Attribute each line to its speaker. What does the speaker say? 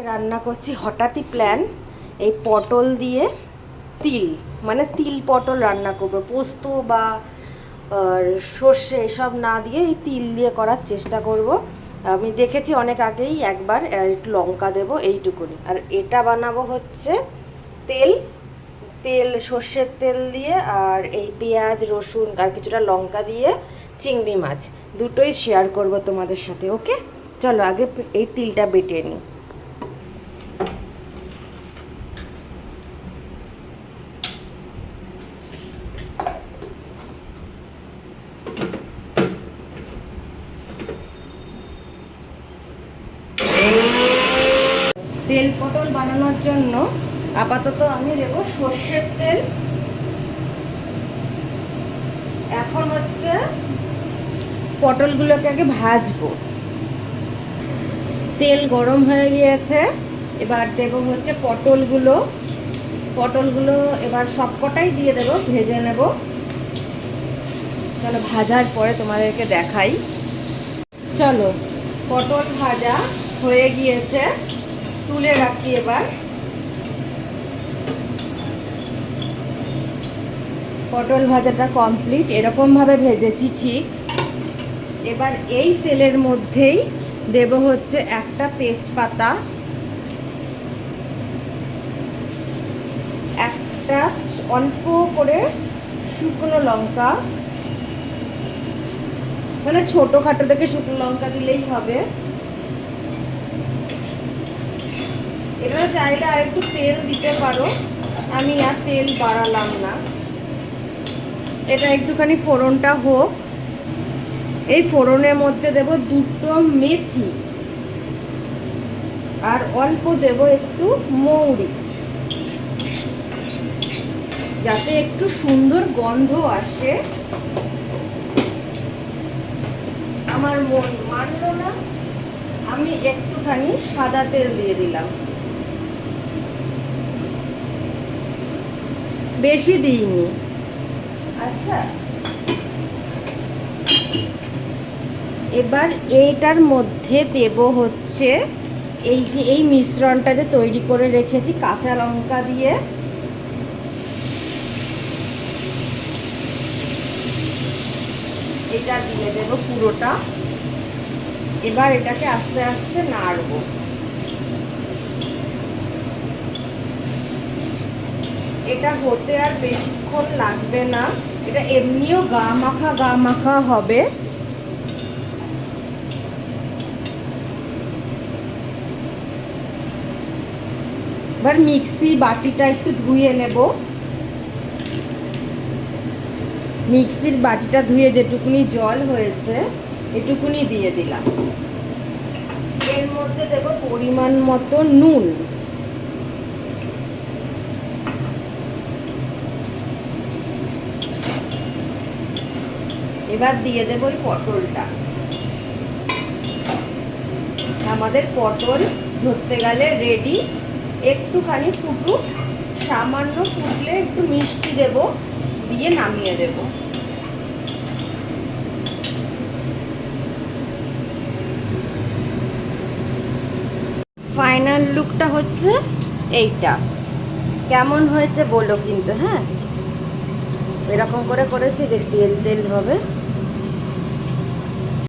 Speaker 1: রান্না করছি, হঠাৎই প্ল্যান এই পটল দিয়ে তিল, মানে তিল পটল রান্না করবো। পোস্ত বা সর্ষে এসব না দিয়ে এই তিল দিয়ে করার চেষ্টা করব। আমি দেখেছি অনেক আগেই একবার, একটু লঙ্কা দেবো এইটুকুনি। আর এটা বানাবো হচ্ছে তেল তেল সর্ষের তেল দিয়ে, আর এই পেঁয়াজ রসুন আর কিছুটা লঙ্কা দিয়ে চিংড়ি মাছ দুটোই শেয়ার করব তোমাদের সাথে। ওকে, চলো আগে এই তিলটা বেটে নিই। তেল পটল বানানোর জন্য আপাতত আমি দেবো সর্ষের তেল। এখন হচ্ছে পটলগুলোকে আগে ভাজবো। তেল গরম হয়ে গিয়েছে, এবার দেবো হচ্ছে পটলগুলো এবার সবকটাই দিয়ে দেবো, ভেজে নেব। চলো ভাজার পরে তোমাদেরকে দেখাই। চলো, পটল ভাজা হয়ে গিয়েছে, তুলে রাখি। এবার পটল ভাজাটা কমপ্লিট, এরকমভাবে ভেজেছি ঠিক। এবার এই তেলের মধ্যেই দেব হচ্ছে একটা তেজপাতা, একটা অল্প করে শুকনো লঙ্কা, মানে ছোটোখাটো থেকে শুকনো লঙ্কা দিলেই হবে। এবার চাইলে আর একটু তেল দিতে পারো, আমি আর তেল বাড়ালাম না। এটা একটুখানি ফোড়নটা হোক। এই ফোড়নের মধ্যে দেব দুটো মেথি, আর অল্প দেব একটু মৌরি, যাতে একটু সুন্দর গন্ধ আসে। আমার মন মানলো না, আমি একটুখানি সাদা তেল দিয়ে দিলাম, বেশি দিইনি। আচ্ছা, এবার এইটার মধ্যে দেব হচ্ছে এই যে এই মিশ্রণটা যে তৈরি করে রেখেছি কাঁচা লঙ্কা দিয়ে, এটা দিয়ে দেব পুরোটা। এবার এটাকে আস্তে আস্তে নাড়বো। এটা হতে আর বেশিক্ষণ লাগবে না, এটা এমনিও গা মাখা হবে। এবার মিক্সির বাটিটা একটু ধুয়ে নেব। মিক্সির বাটিটা ধুয়ে যেটুকুনি জল হয়েছে এটুকুনি দিয়ে দিলাম। এর মধ্যে দেব পরিমাণ মতো নুন, এবার দিয়ে দেব ওই পটলটা। আমাদের পটল ধরতে গেলে রেডি। একটুখানি ফুটুক, সামান্য ফুটলে একটু মিষ্টি দেব, দিয়ে নামিয়ে দেব। ফাইনাল লুকটা হচ্ছে এইটা। কেমন হয়েছে বলো কিন্তু। হ্যাঁ, এরকম করে করেছি যে তেল তেল হবে।